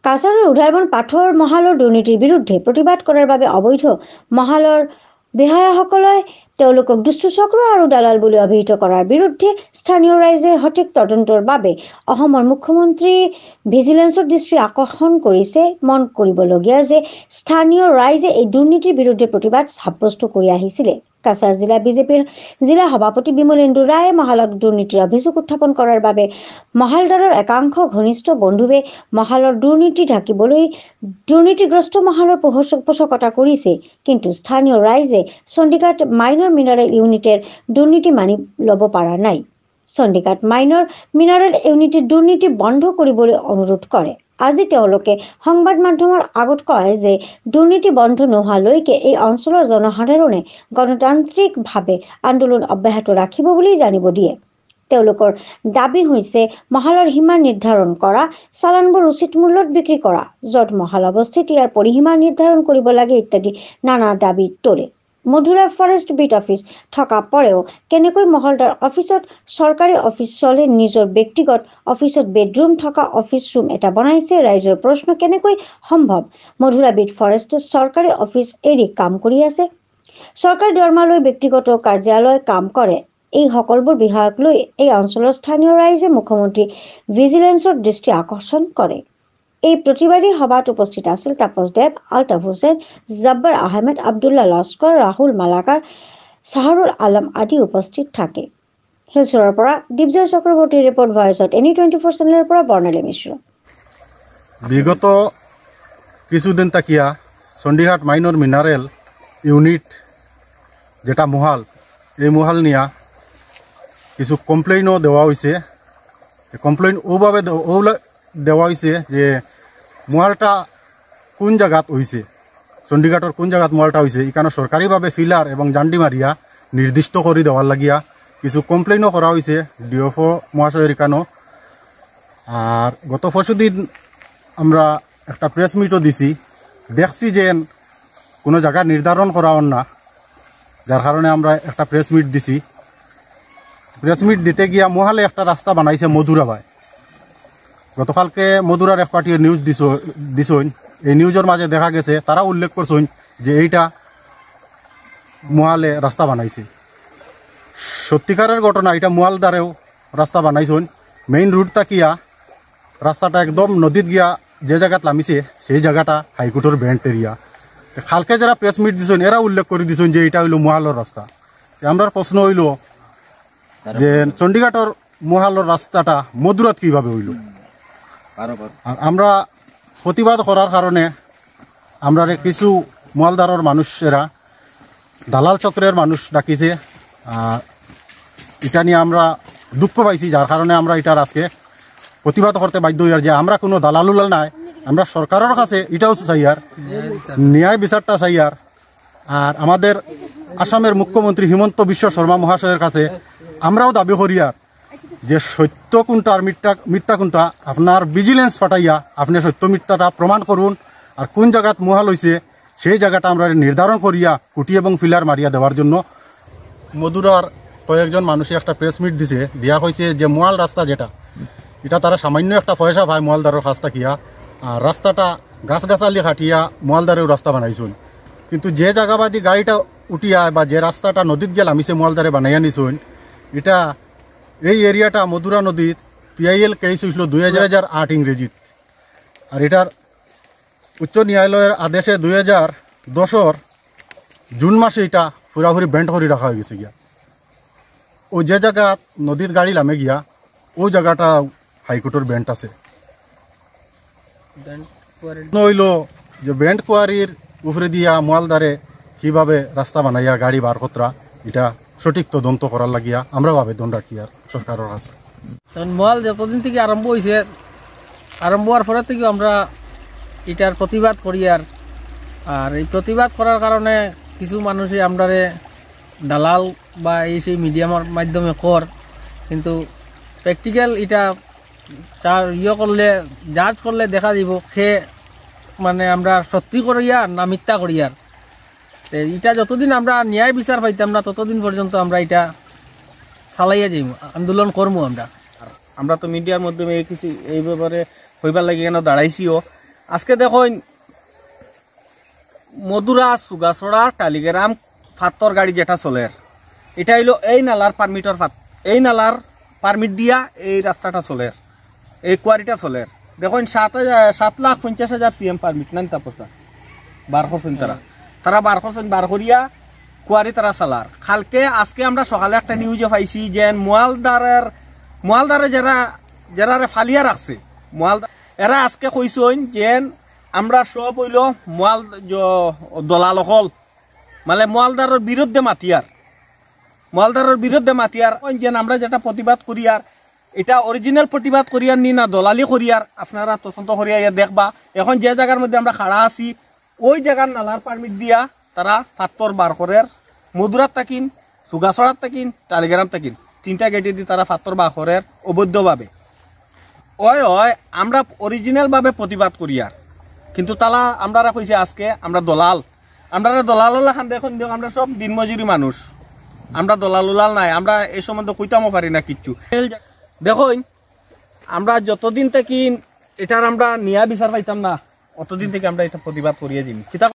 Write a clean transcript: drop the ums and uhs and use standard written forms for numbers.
কাছাৰৰ উদাৰবন পাথৰ মহালৰ দুৰ্নীতিৰ বিৰুদ্ধে প্ৰতিবাদ কৰাৰ বাবে অবৈধ মহালৰ বিষয়াসকলে তেওঁলোকক দুষ্টচক্ৰ আৰু দালাল বুলি অভিহিত কৰাৰ বিৰুদ্ধে স্থানীয় ৰাইজে সঠিক তদন্তৰ বাবে অসমৰ মুখ্যমন্ত্ৰী ভিজিলেন্সৰ দৃষ্টি আকৰ্ষণ কৰিছে। মন কৰিবলগীয়া যে স্থানীয় ৰাইজে এই দুৰ্নীতিৰ বিৰুদ্ধে প্ৰতিবাদ সাব্যস্ত কৰি আহিছিলে। কাছাৰ জিলা বিজেপিৰ জিলা সভাপতি বিমলেন্দু ৰায়ে মহালক দুৰ্নীতিৰ অভিযোগ উত্থাপন কৰাৰ বাবে মহালদাৰৰ একাংশ ঘনিষ্ঠ বন্ধুৱে মহালৰ দুৰ্নীতি ঢাকিবলৈ দুৰ্নীতিগ্ৰস্ত মহালৰ পোষকতা কৰিছে। কিন্তু স্থানীয় ৰাইজে চণ্ডীগড় মাইনৰ মিনাৰেল ইউনিটেৰ দুৰ্নীতি মানি ল'ব পৰা নাই। চণ্ডীগড় মাইনৰ মিনাৰেল ইউনিটেৰ দুৰ্নীতি বন্ধ কৰিবলৈ অনুৰোধ কৰে। আজি তেওঁলোকে সংবাদ মাধ্যমৰ আগত কয় যে দুৰ্নীতি বন্ধ নোহোৱালৈকে এই অঞ্চলৰ জনসাধাৰণে গণতান্ত্ৰিকভাৱে আন্দোলন অব্যাহত ৰাখিব বুলি জানিব দিয়ে। তেওঁলোকৰ দাবী হৈছে মহালৰ সীমা নিৰ্ধাৰণ কৰা, চালানবোৰ উচিত মূল্যত বিক্ৰী কৰা, য'ত মহাল অৱস্থিত ইয়াৰ পৰিসীমা নিৰ্ধাৰণ কৰিব লাগে ইত্যাদি নানা দাবী তোলে। মধুৰা ফৰেষ্ট বিট অফিচ থকা পৰেও কেনেকৈ মহলদাৰ অফিচত চৰকাৰী অফিচ চলে, নিজৰ ব্যক্তিগত অফিচত বেডৰুম থকা অফিচ ৰুম এটা বনাইছে। ৰাইজৰ প্ৰশ্ন কেনেকৈ সম্ভৱ? মধুৰা বিট ফৰেষ্টে চৰকাৰী অফিচ এৰি কাম কৰি আছে, চৰকাৰী দৰমহা লৈ ব্যক্তিগত কাৰ্যালয় কাম কৰে। এই সকলোবোৰ বিষয়ক লৈ এই অঞ্চলৰ স্থানীয় ৰাইজে মুখ্যমন্ত্ৰী ভিজিলেন্সৰ দৃষ্টি আকৰ্ষণ কৰে। এই প্ৰতিবাদী সভাত উপস্থিত আছিল তাপস দেৱ, আলতাফ হুছেইন, জব্বাৰ আহমেদ, আব্দুল্লাহ লস্কৰ, ৰাহুল মালাকাৰ, চাহৰুল আলম আদি উপস্থিত থাকে। শিলচৰৰ পৰা দীপজয় চক্ৰৱৰ্তীৰ ৰিপৰ্ট, ভয়েছত NE24 চেনেলৰ পৰা বৰ্ণালী মিশ্ৰ। বিগত কিছুদিন তাকিয়া চণ্ডীগড় মাইনর মিনারেল ইউনিট যেটা মহাল, এই মহাল নিয়া কিছু কমপ্লেইনও দেওয়া হয়েছে। কমপ্লেইন ওভাবে দেওয়া হয়েছে যে মহালটা কোন জায়গাত হয়েছে, চণ্ডীগড়ের কোন জায়গাত মহালটা হয়েছে, এখানে সরকারিভাবে ফিলার এবং জান্ডি মারিয়া নির্দিষ্ট করে দেওয়ার লাগিয়া কিছু কমপ্লেইনও করা হয়েছে ডিএফও মহাশয়ের এখানেও। আর গত পরশুদিন আমরা একটা প্রেস মিটও দিছি, দেখছি যে কোনো জায়গা নির্ধারণ করা না, যার কারণে আমরা একটা প্রেস মিট দিছি। প্রেস মিট দিতে গিয়া মহালে একটা রাস্তা বানাইছে মধুরাবাই। গতকালকে মধুরার এক পার্টির নিউজ দিছইন, এই নিউজের মাঝে দেখা গেছে তারা উল্লেখ করছেন যে এইটা মহালে রাস্তা বানাইছে। সত্যিকারের ঘটনা, এটা মহালদারেও রাস্তা বানাইছেন। মেইন রুট তাকিয়া রাস্তাটা একদম নদীত গিয়া যে জায়গাত নামিছে সেই জায়গাটা হাইকোর্টের বেন্ট এরিয়া। কালকে যারা প্রেস মিট দিছেন এরা উল্লেখ করে দিছেন যে এটা হইল মহালের রাস্তা। আমরা প্রশ্ন হইল যে চণ্ডীগড়ের মহালের রাস্তাটা মধুরাত কিভাবে হইল। আমরা প্রতিবাদ করার কারণে আমরা কিছু মহালদারের মানুষেরা দালাল চক্রের মানুষ ডাকিছে। এটা নিয়ে আমরা দুঃখ পাইছি, যার কারণে আমরা এটার আজকে প্রতিবাদ করতে বাধ্য হইয়ার যে আমরা কোনো দালালুলাল নাই, আমরা সরকারের কাছে এটাও চাইয়ার, ন্যায় বিচারটা চাইয়ার। আর আমাদের আসামের মুখ্যমন্ত্রী হিমন্ত বিশ্ব শর্মা মহাশয়ের কাছে আমরাও দাবি করিয়ার যে সত্য কোনটা আর মিথ্যা কোনটা আপনার ভিজিলেন্স পাঠাইয়া আপনি সত্য মিথ্যাটা প্রমাণ করুন। আর কোন জায়গাত মহাল হয়েছে সেই জায়গাটা আমরা নির্ধারণ করিয়া কুটি এবং ফিলার মারিয়া দেওয়ার জন্য মধুরার কয়েকজন মানুষে একটা প্রেস মিট দিছে, দেওয়া হয়েছে যে মহাল রাস্তা যেটা, এটা তারা সামান্য একটা পয়সা পায় মহালদারের কাছ থাকিয়া। আর রাস্তাটা গাছগাছালি কাটিয়া মহালদারেও রাস্তা বানাইছুন। কিন্তু যে জায়গাবাদী গাড়িটা উঠিয়া বা যে রাস্তাটা নদীত গিয়ে নামিছে মহালদারে বানাইয়া নিছুন, এটা এই এরিয়াটা মধুরা নদীর PIL কেস হয়েছিল 2008 ইংরেজিত। আর এটার উচ্চ ন্যায়ালয়ের আদেশে 2010 জুন মাসে এটা পুরাপুরি বেন্ট করে রাখা হয়ে গেছে গিয়া। ও যে জায়গা নদীর গাড়ি নামে গিয়া ও জায়গাটা হাইকোর্টের বেন্ট আছে। হইল যে বেন্ট কোয়ারির উপরে দিয়া মহালদারে কিভাবে রাস্তা বানাইয়া গাড়ি বার কতরা, এটা সঠিক তদন্ত করার লাগিয়া আমরাও আবেদন রাখি আর সরকারের কাছে। মহাল যতদিন থেকে আরম্ভ হয়েছে, আরম্ভ হওয়ার পরে থেকে আমরা এটার প্রতিবাদ করি। আর এই প্রতিবাদ করার কারণে কিছু মানুষই আমরারে দালাল বা এই সেই মিডিয়ামের মাধ্যমে কর, কিন্তু প্র্যাকটিক্যাল এটা করলে জাজ করলে দেখা যাব সে মানে আমরা সত্যি করিয়ার না মিথ্যা করিয়ার। এটা যতদিন আমরা ন্যায় বিচার পাইতাম না ততদিন পর্যন্ত আমরা এটা চালাইয়া যাইব, আন্দোলন করবো। আমরা তো মিডিয়ার মাধ্যমে কিছু এই ব্যাপারে হইবার লাগে কেন দাঁড়াইছিও। আজকে দেখুন মধুরা সুগাছড়া টালিগ্রাম ফাত্তর গাড়ি যেটা চলের এটা হইল এই নালার পারমিটর এই নালার পারমিট দিয়া এই রাস্তাটা চলের এই কোয়ারিটা চলের দেখুন 7,50,000 CM পারমিট নাই তাপসা 12% তারা 12% বার করিয়া কোয়ারি তারা চালার কালকে আজকে আমরা সকালে একটা নিউজে পাইছি যে মোয়ালদারে যারা ফালিয়া রাখছে মোয়ালদার এরা আজকে কইছেন যে আমরা সব হইল দলাল হল মানে মোয়ালদারের বিরুদ্ধে মাতিয়ার যে আমরা যেটা প্রতিবাদ করিয়ার এটা অরিজিনাল প্রতিবাদ করিয়ার নি না দলালি করিয়ার আপনারা তদন্ত করিয়া দেখবা এখন যে জায়গার মধ্যে আমরা খাড়া আছি ওই জায়গার নালার পারমিট দিয়া তারা ফাত্তর বার করের মধুরাত তাকিন সুগাছড়াত তাকিন টালিগ্রাম তাকিন 3টা গেটে দিয়ে তারা ফাত্তর বার করের অবৈধভাবে ওই আমরা অরিজিনাল ভাবে প্রতিবাদ করিয়ার কিন্তু তালা আমরা কইছে আজকে আমরা দলাল খান দেখুন আমরা সব দিনমজুরি মানুষ আমরা দলাল উলাল নাই আমরা এই সম্বন্ধে কইতামও পারি না কিচ্ছু দেখুন আমরা যতদিন থেকে এটার আমরা নিয়া বিচার পাইতাম না অতদিন থেকে আমরা এটা প্রতিবাদ করিয়ে দিন